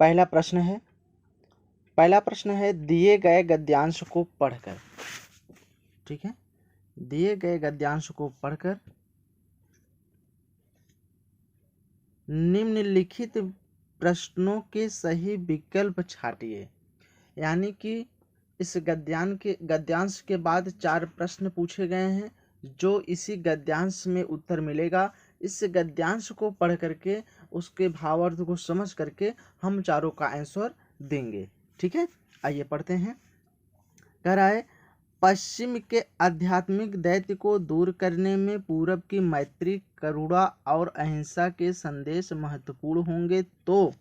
पहला प्रश्न है दिए गए गद्यांश को पढ़कर, ठीक है, दिए गए गद्यांश को पढ़कर निम्नलिखित प्रश्नों के सही विकल्प छांटिए। यानी कि इस गद्यांश के बाद 4 प्रश्न पूछे गए हैं, जो इसी गद्यांश में उत्तर मिलेगा। इस गद्यांश को पढ़ करके उसके भावार्थ को समझ करके हम चारों का आंसर देंगे, ठीक है। आइए पढ़ते हैं। कह रहा है पश्चिम के आध्यात्मिक दैत्य को दूर करने में पूरब की मैत्री, करुणा और अहिंसा के संदेश महत्वपूर्ण होंगे, तो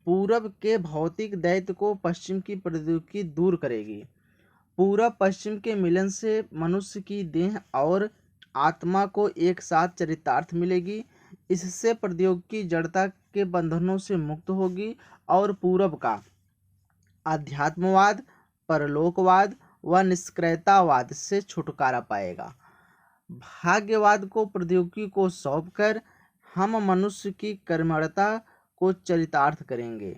पूरब के भौतिक दैत्य को पश्चिम की प्रौद्योगिकी दूर करेगी। पूरब पश्चिम के मिलन से मनुष्य की देह और आत्मा को एक साथ चरितार्थ मिलेगी। इससे प्रौद्योगिकी जड़ता के बंधनों से मुक्त होगी और पूरब का अध्यात्मवाद, परलोकवाद व निष्क्रियतावाद से छुटकारा पाएगा। भाग्यवाद को प्रौद्योगिकी को सौंपकर हम मनुष्य की कर्मठता को चरितार्थ करेंगे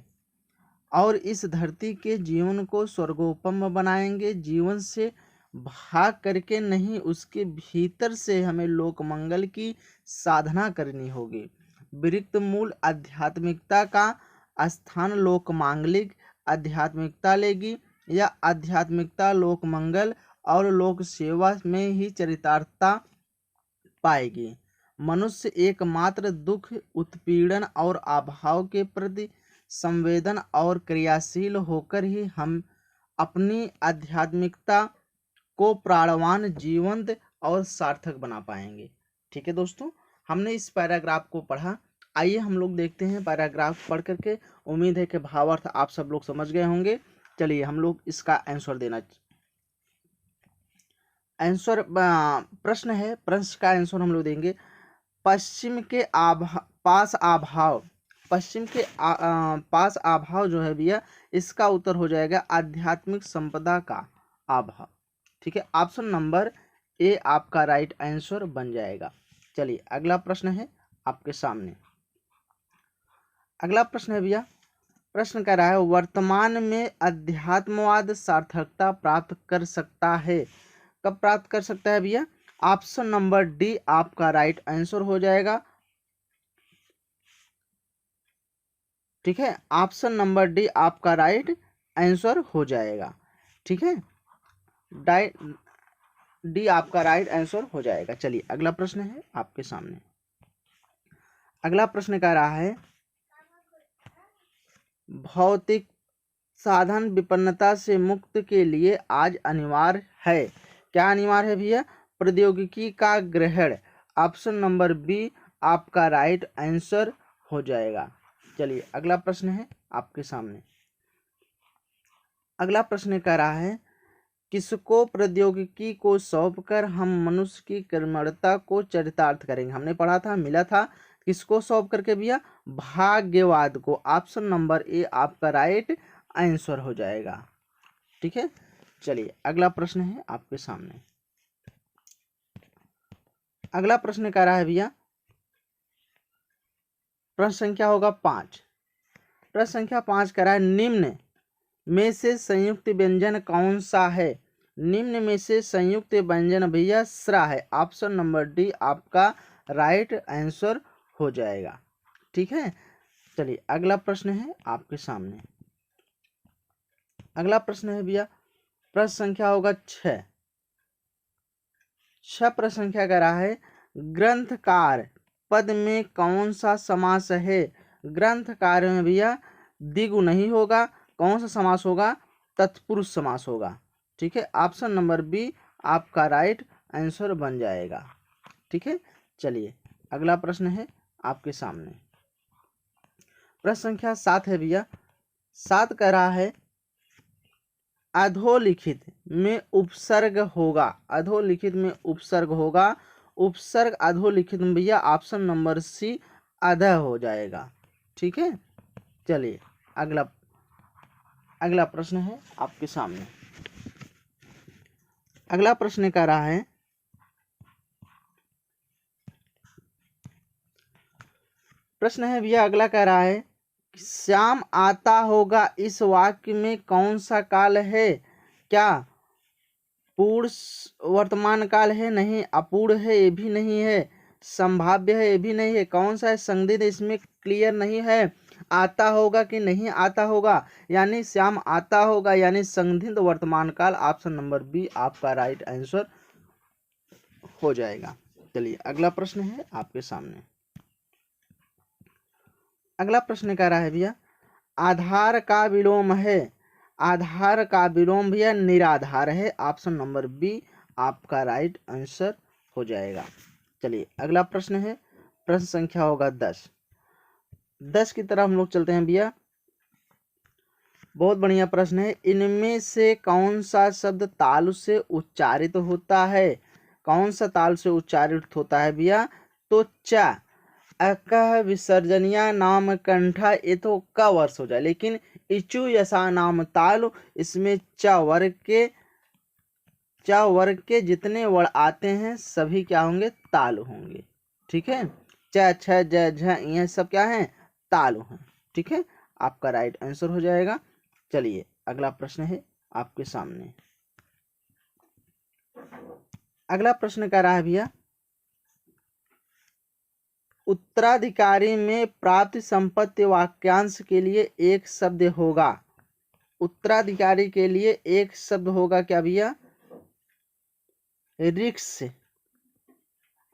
और इस धरती के जीवन को स्वर्गोपम बनाएंगे। जीवन से भाग करके नहीं, उसके भीतर से हमें लोक मंगल की साधना करनी होगी। विरक्त मूल आध्यात्मिकता का स्थान लोक मांगलिक आध्यात्मिकता लेगी। यह आध्यात्मिकता लोक मंगल और लोक सेवा में ही चरितार्थता पाएगी। मनुष्य एकमात्र दुख, उत्पीड़न और अभाव के प्रति संवेदन और क्रियाशील होकर ही हम अपनी आध्यात्मिकता को प्राणवान, जीवंत और सार्थक बना पाएंगे। ठीक है दोस्तों, हमने इस पैराग्राफ को पढ़ा। आइए हम लोग देखते हैं पैराग्राफ पढ़ करके। उम्मीद है कि भावार्थ आप सब लोग समझ गए होंगे। चलिए हम लोग इसका आंसर देना। आंसर प्रश्न है, प्रश्न का आंसर हम लोग देंगे। पश्चिम के पास अभाव जो है भैया, इसका उत्तर हो जाएगा आध्यात्मिक संपदा का अभाव। ठीक है, ऑप्शन नंबर ए आपका राइट आंसर बन जाएगा। चलिए अगला प्रश्न है आपके सामने। अगला प्रश्न है भैया, प्रश्न कह रहा है वर्तमान में अध्यात्मवाद सार्थकता प्राप्त कर सकता है। कब प्राप्त कर सकता है भैया? ऑप्शन नंबर डी आपका राइट आंसर हो जाएगा। ठीक है, ऑप्शन नंबर डी आपका राइट आंसर हो जाएगा। ठीक है, डी आपका राइट आंसर हो जाएगा। चलिए अगला प्रश्न है आपके सामने। अगला प्रश्न कह रहा है भौतिक साधन विपन्नता से मुक्त के लिए आज अनिवार्य है। क्या अनिवार्य है भैया? प्रौद्योगिकी का ग्रहण। ऑप्शन नंबर बी आपका राइट आंसर हो जाएगा। चलिए अगला प्रश्न है आपके सामने। अगला प्रश्न कह रहा है किसको प्रौद्योगिकी को सौंपकर हम मनुष्य की कर्मठता को चरितार्थ करेंगे। हमने पढ़ा था, मिला था, किसको सौंप करके भैया? भाग्यवाद को। ऑप्शन नंबर ए आपका राइट आंसर हो जाएगा। ठीक है, चलिए अगला प्रश्न है आपके सामने। अगला प्रश्न कह रहा है भैया, प्रश्न संख्या होगा 5। प्रश्न संख्या 5 कह रहा है निम्न में से संयुक्त व्यंजन कौन सा है। निम्न में से संयुक्त व्यंजन भैया स्रा है। ऑप्शन नंबर डी आपका राइट आंसर हो जाएगा। ठीक है, चलिए अगला प्रश्न है आपके सामने। अगला प्रश्न है भैया, प्रश्न संख्या होगा 6। प्रश्न संख्या कह रहा है ग्रंथकार पद में कौन सा समास है। ग्रंथकार में भैया द्विगु नहीं होगा। कौन सा समास होगा? तत्पुरुष समास होगा। ठीक है, ऑप्शन नंबर बी आपका राइट आंसर बन जाएगा। ठीक है, चलिए अगला प्रश्न है आपके सामने। प्रश्न संख्या 7 है भैया। 7 कह रहा है अधोलिखित में उपसर्ग होगा। अधोलिखित में उपसर्ग होगा। उपसर्ग अधोलिखित में भैया ऑप्शन नंबर सी अधः हो जाएगा। ठीक है, चलिए अगला प्रश्न है आपके सामने। अगला प्रश्न कह रहा है प्रश्न है भैया, अगला कह रहा है श्याम आता होगा इस वाक्य में कौन सा काल है? क्या पूर्ण वर्तमान काल है? नहीं। अपूर्ण है? ये भी नहीं है। संभाव्य है? ये भी नहीं है। कौन सा है? संदिग्ध, इसमें क्लियर नहीं है। आता होगा कि नहीं आता होगा, यानी श्याम आता होगा, यानी संदिग्ध वर्तमान काल। ऑप्शन नंबर बी आपका राइट आंसर हो जाएगा। चलिए अगला प्रश्न है आपके सामने। अगला प्रश्न कह रहा है भैया, आधार का विलोम है। आधार का विलोम भैया निराधार है। ऑप्शन नंबर बी आपका राइट आंसर हो जाएगा। चलिए अगला प्रश्न है, प्रश्न संख्या होगा 10। 10 की तरफ हम लोग चलते हैं भैया। बहुत बढ़िया प्रश्न है। इनमें से कौन सा शब्द तालु से उच्चारित होता है? कौन सा ताल से उच्चारित होता है भैया? तो चा। अकह विसर्जनिया नाम कंठा, ये तो क वर्ष हो जाए, लेकिन इचु यसा नाम तालु, इसमें च वर्ग के जितने वर्ण आते हैं सभी क्या होंगे? तालु होंगे। ठीक है, च छ ज झ ये सब क्या है? तालु हैं। ठीक है, आपका राइट आंसर हो जाएगा। चलिए अगला प्रश्न है आपके सामने। अगला प्रश्न कह रहा है भैया, उत्तराधिकारी में प्राप्त संपत्ति वाक्यांश के लिए एक शब्द होगा। उत्तराधिकारी के लिए एक शब्द होगा क्या भैया? रिक्स।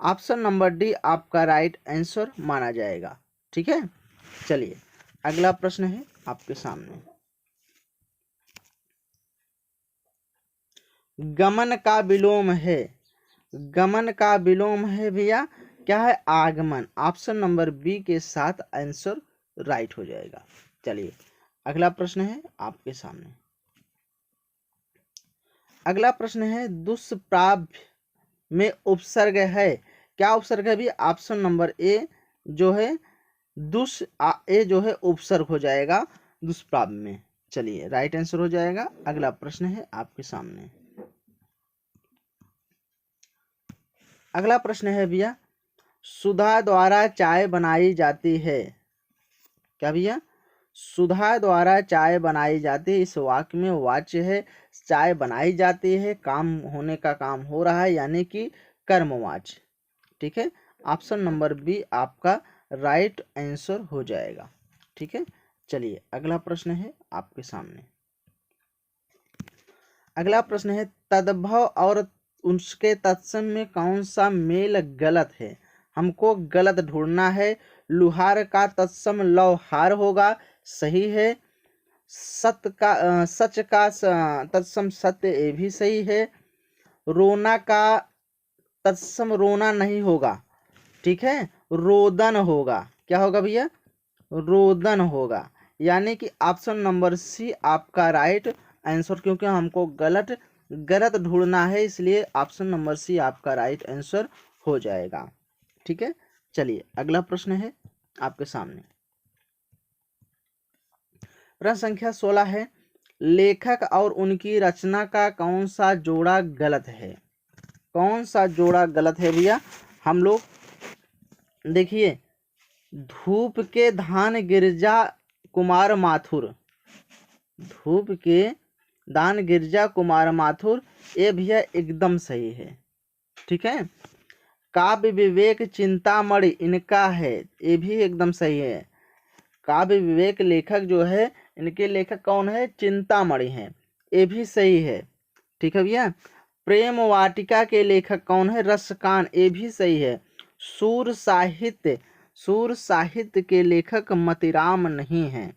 ऑप्शन नंबर डी आपका राइट आंसर माना जाएगा। ठीक है, चलिए अगला प्रश्न है आपके सामने। गमन का विलोम है। गमन का विलोम है भैया क्या है? आगमन। ऑप्शन नंबर बी के साथ आंसर राइट हो जाएगा। चलिए अगला प्रश्न है आपके सामने। अगला प्रश्न है, दुष्प्राप्य में उपसर्ग है। क्या उपसर्ग है भी? ऑप्शन नंबर ए जो है ए जो है उपसर्ग हो जाएगा दुष्प्राप्य में। चलिए राइट आंसर हो जाएगा। अगला प्रश्न है आपके सामने। अगला प्रश्न है भैया, सुधा द्वारा चाय बनाई जाती है। क्या भैया? सुधा द्वारा चाय बनाई जाती है। इस वाक्य में वाच्य है चाय बनाई जाती है, काम होने का काम हो रहा है, यानी कि कर्मवाच्य। ठीक है, ऑप्शन नंबर बी आपका राइट आंसर हो जाएगा। ठीक है, चलिए अगला प्रश्न है आपके सामने। अगला प्रश्न है, तद्भव और उसके तत्सम में कौन सा मेल गलत है? हमको गलत ढूंढना है। लुहार का तत्सम लौहार होगा, सही है। सच का तत्सम सत्य, ये भी सही है। रोना का तत्सम रोना नहीं होगा। ठीक है, रोदन होगा। क्या होगा भैया? रोदन होगा, यानी कि ऑप्शन नंबर सी आपका राइट आंसर, क्योंकि हमको गलत ढूंढना है, इसलिए ऑप्शन नंबर सी आपका राइट आंसर हो जाएगा। ठीक है, चलिए अगला प्रश्न है आपके सामने। प्रश्न संख्या 16 है, लेखक और उनकी रचना का कौन सा जोड़ा गलत है? कौन सा जोड़ा गलत है भैया? हम लोग देखिए, धूप के दान गिरजा कुमार माथुर। धूप के दान गिरजा कुमार माथुर, ये भैया एकदम सही है। ठीक है, काव्य विवेक चिंतामणि इनका है, ये भी एकदम सही है। काव्य विवेक लेखक जो है, इनके लेखक कौन है? चिंतामणि हैं, ये भी सही है। ठीक है भैया, प्रेम वाटिका के लेखक कौन है? रसकान, ये भी सही है। सूर साहित्य के लेखक मतिराम नहीं हैं।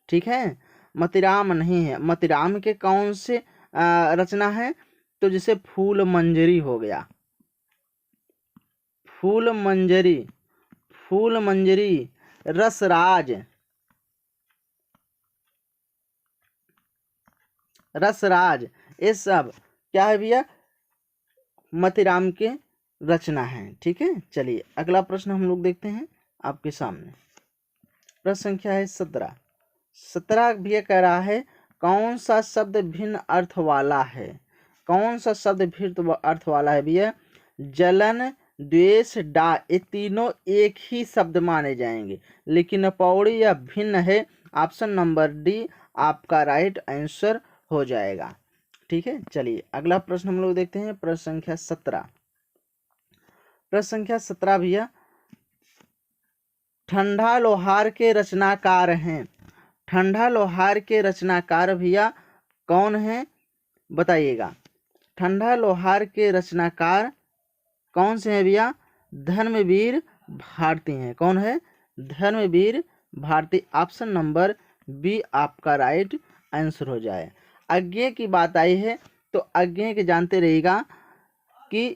ठीक है, मतिराम नहीं है। मतिराम के कौन से रचना है? तो जैसे फूल मंजरी हो गया, फूल मंजरी, रसराज, ये सब क्या है भैया? मतिराम के रचना है। ठीक है, चलिए अगला प्रश्न हम लोग देखते हैं आपके सामने। प्रश्न संख्या है 17 भैया कह रहा है, कौन सा शब्द भिन्न अर्थ वाला है? कौन सा शब्द भिन्न अर्थ वाला है भैया? जलन, द्वेष, डा, ये तीनों एक ही शब्द माने जाएंगे, लेकिन पौड़ी यह भिन्न है। ऑप्शन नंबर डी आपका राइट आंसर हो जाएगा। ठीक है, चलिए अगला प्रश्न हम लोग देखते हैं, प्रश्न संख्या 17। प्रश्न संख्या 17 भैया, ठंडा लोहार के रचनाकार हैं। ठंडा लोहार के रचनाकार भैया कौन है बताइएगा। ठंडा लोहार के रचनाकार कौन से हैं भैया? धर्मवीर भारती हैं। कौन है? Dharmveer Bharti. Option number B आपका राइट आंसर हो जाए। अज्ञेय की बात आई है तो अज्ञेय के जानते रहिएगा कि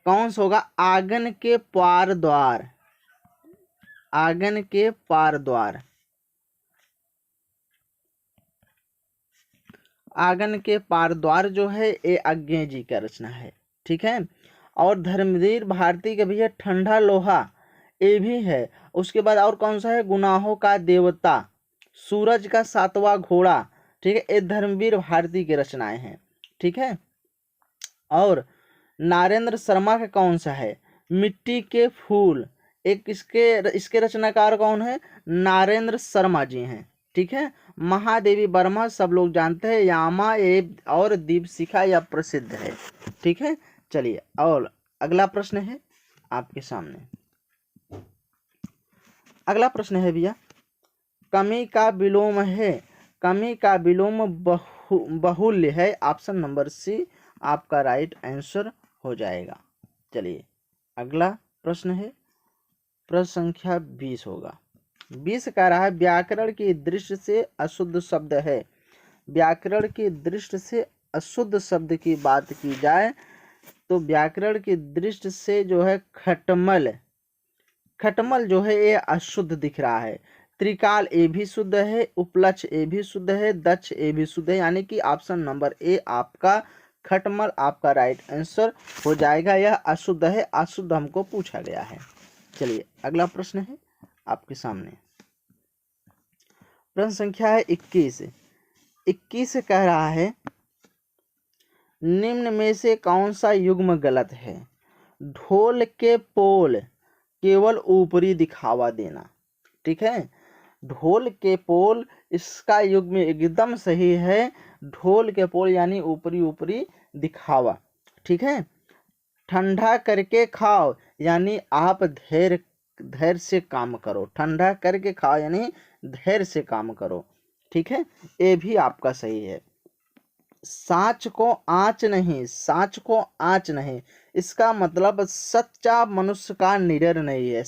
कौन सा होगा? आंगन के पार द्वार। आंगन के पार द्वार। आंगन के पार द्वार जो है ये अज्ञेय जी का रचना है। ठीक है, और धर्मवीर भारती के भैया ठंडा लोहा ये भी है। उसके बाद और कौन सा है? गुनाहों का देवता, सूरज का सातवां घोड़ा। ठीक है, ये धर्मवीर भारती की रचनाएं हैं। ठीक है, और नारेंद्र शर्मा का कौन सा है? मिट्टी के फूल। एक इसके रचनाकार कौन है? नारेंद्र शर्मा जी हैं। ठीक है, महादेवी वर्मा सब लोग जानते हैं, यामा ये और दीपशिखा यह प्रसिद्ध है। ठीक है, चलिए और अगला प्रश्न है आपके सामने। अगला प्रश्न है भैया, कमी का विलोम है। कमी का विलोम बहुल्य है। ऑप्शन नंबर सी आपका राइट आंसर हो जाएगा। चलिए अगला प्रश्न है, प्रश्न संख्या 20 होगा। 20 कह रहा है व्याकरण की दृष्टि से अशुद्ध शब्द है। व्याकरण की दृष्टि से अशुद्ध शब्द की बात की जाए तो व्याकरण की दृष्टि से जो है खटमल, खटमल जो है ये अशुद्ध दिख रहा है। त्रिकाल ए भी शुद्ध है, उपलक्ष ए भी शुद्ध है, दक्ष ए भी शुद्ध है, यानी कि ऑप्शन नंबर ए आपका खटमल आपका राइट आंसर हो जाएगा। यह अशुद्ध है, अशुद्ध हमको पूछा गया है। चलिए अगला प्रश्न है आपके सामने, प्रश्न संख्या है 21। 21 कह रहा है निम्न में से कौन सा युग्म गलत है? ढोल के पोल केवल ऊपरी दिखावा देना। ठीक है, ढोल के पोल इसका युग्म एकदम सही है। ढोल के पोल यानी ऊपरी ऊपरी दिखावा। ठीक है, ठंडा करके खाओ यानी आप धैर्य से काम करो। ठंडा करके खाओ यानी धैर्य से काम करो। ठीक है, ये भी आपका सही है। साँच को आँच नहीं, साँच को आँच नहीं, इसका मतलब सच्चा मनुष्य का निडर नहीं है।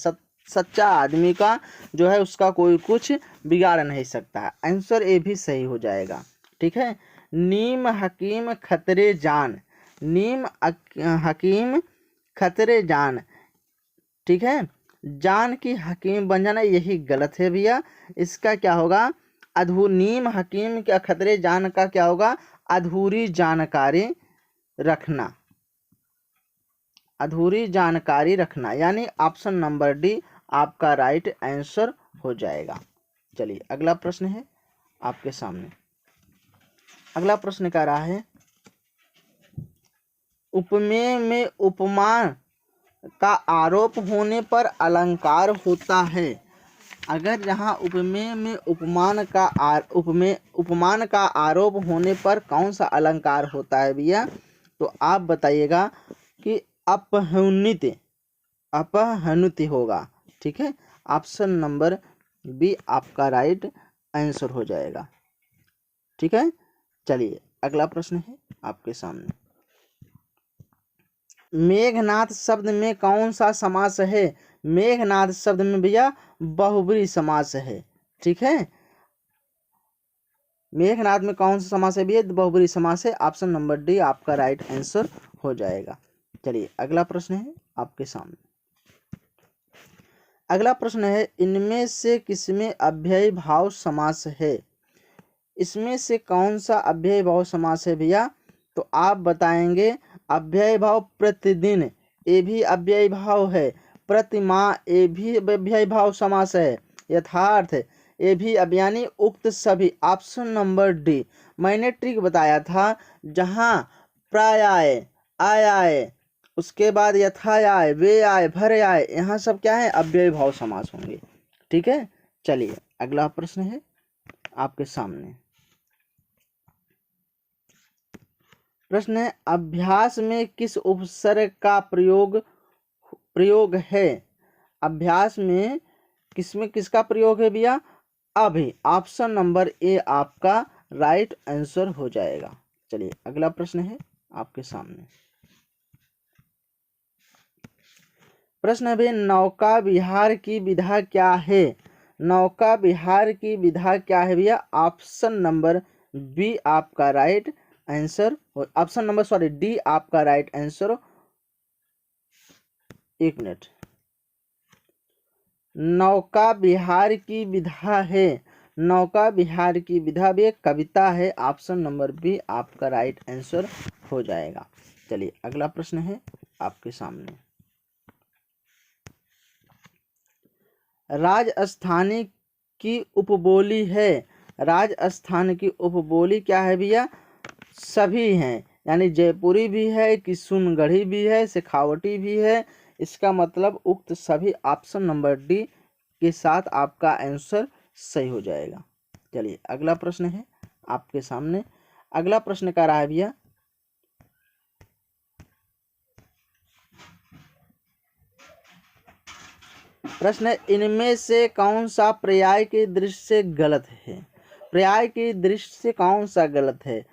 सच्चा आदमी का जो है उसका कोई कुछ बिगाड़ नहीं सकता। आंसर ए भी सही हो जाएगा। ठीक है, नीम हकीम खतरे जान। नीम हकीम खतरे जान। ठीक है, जान की हकीम बन जाना यही गलत है भैया। इसका क्या होगा? नीम हकीम क्या खतरे जान का क्या होगा? अधूरी जानकारी रखना। अधूरी जानकारी रखना, यानी ऑप्शन नंबर डी आपका राइट आंसर हो जाएगा। चलिए अगला प्रश्न है आपके सामने। अगला प्रश्न कह रहा है उपमेय में उपमान का आरोप होने पर अलंकार होता है। अगर जहाँ उपमेय में उपमान का आरोप होने पर कौन सा अलंकार होता है भैया? तो आप बताइएगा कि अपहनुत होगा। ठीक है, ऑप्शन नंबर बी आपका राइट आंसर हो जाएगा। ठीक है, चलिए अगला प्रश्न है आपके सामने। मेघनाद शब्द में कौन सा समास है? मेघनाद शब्द में भैया बहुब्री समास है। ठीक है, मेघनाद में कौन सा समास है भैया? बहुब्री समास है। ऑप्शन नंबर डी आपका राइट आंसर हो जाएगा। चलिए अगला प्रश्न है आपके सामने। अगला प्रश्न है इनमें से किसमें अव्ययी भाव समास है? इसमें से कौन सा अव्ययी भाव समास है भैया? तो आप बताएंगे अव्ययी भाव प्रतिदिन ये भी अव्ययी भाव है, प्रतिमा ये भी अव्ययी भाव समास है, यथार्थ ये भी यानी उक्त सभी। Option number D. मैंने ट्रिक बताया था, जहाँ प्रायाय, आयाय, उसके बाद यथा आए, वे आए, भरे आए, यहाँ सब क्या है, अव्ययी भाव समास होंगे। ठीक है, चलिए अगला प्रश्न है आपके सामने। प्रश्न है, अभ्यास में किस उपसर्ग का प्रयोग है? अभ्यास में किसका प्रयोग है भैया? अभी। ऑप्शन नंबर ए आपका राइट आंसर हो जाएगा। चलिए अगला प्रश्न है आपके सामने। प्रश्न है, नौका विहार की विधा क्या है? नौका विहार की विधा क्या है भैया? ऑप्शन नंबर बी आपका right answer, option number sorry D आपका राइट आंसर। एक मिनट, नौका विहार की विधा है, नौका विहार की विधा भी एक कविता है। ऑप्शन नंबर बी आपका राइट आंसर हो जाएगा। चलिए अगला प्रश्न है आपके सामने। राजस्थानी की उपबोली है, राजस्थान की उपबोली क्या है भैया? सभी हैं, यानी जयपुरी भी है, किशुनगढ़ी भी है, शेखावटी भी है। इसका मतलब उक्त सभी ऑप्शन नंबर डी के साथ आपका आंसर सही हो जाएगा। चलिए अगला प्रश्न है आपके सामने। अगला प्रश्न क्या रहा है भैया? प्रश्न है, इनमें से कौन सा पर्याय की दृष्टि से गलत है? पर्याय की दृष्टि से कौन सा गलत है?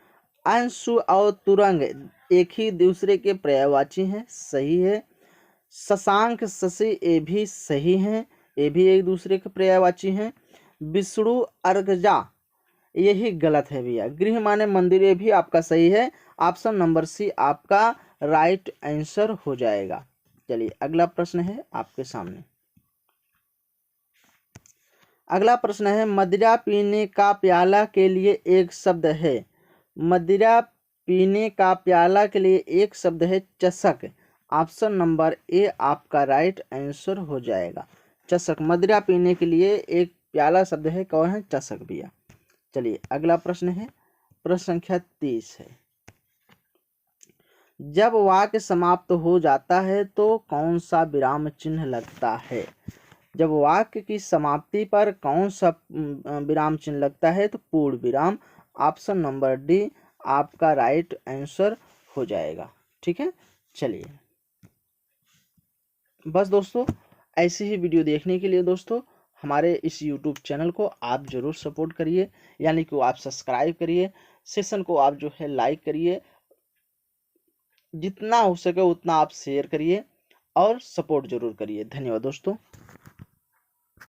अंशु और तुरंग एक ही दूसरे के पर्यायवाची हैं, सही है। शशांक शशि ये भी सही हैं, ये भी एक दूसरे के पर्यायवाची हैं। विष्णु अर्गजा यही गलत है भैया। गृह माने मंदिर, ये भी आपका सही है। ऑप्शन नंबर सी आपका राइट आंसर हो जाएगा। चलिए अगला प्रश्न है आपके सामने। अगला प्रश्न है, मदिरा पीने का प्याला के लिए एक शब्द है। मदिरा पीने का प्याला के लिए एक शब्द है चषक। ऑप्शन नंबर ए आपका राइट आंसर हो जाएगा। चषक, मदिरा पीने के लिए एक प्याला शब्द है, कौन है? चषक भैया। चलिए अगला प्रश्न है, प्रश्न संख्या 30 है। जब वाक्य समाप्त हो जाता है तो कौन सा विराम चिन्ह लगता है? जब वाक्य की समाप्ति पर कौन सा विराम चिन्ह लगता है? तो पूर्ण विराम। ऑप्शन नंबर डी आपका राइट आंसर हो जाएगा। ठीक है, चलिए बस दोस्तों, ऐसी ही वीडियो देखने के लिए दोस्तों हमारे इस YouTube चैनल को आप ज़रूर सपोर्ट करिए, यानी कि आप सब्सक्राइब करिए, सेशन को आप जो है लाइक करिए, जितना हो सके उतना आप शेयर करिए और सपोर्ट जरूर करिए। धन्यवाद दोस्तों।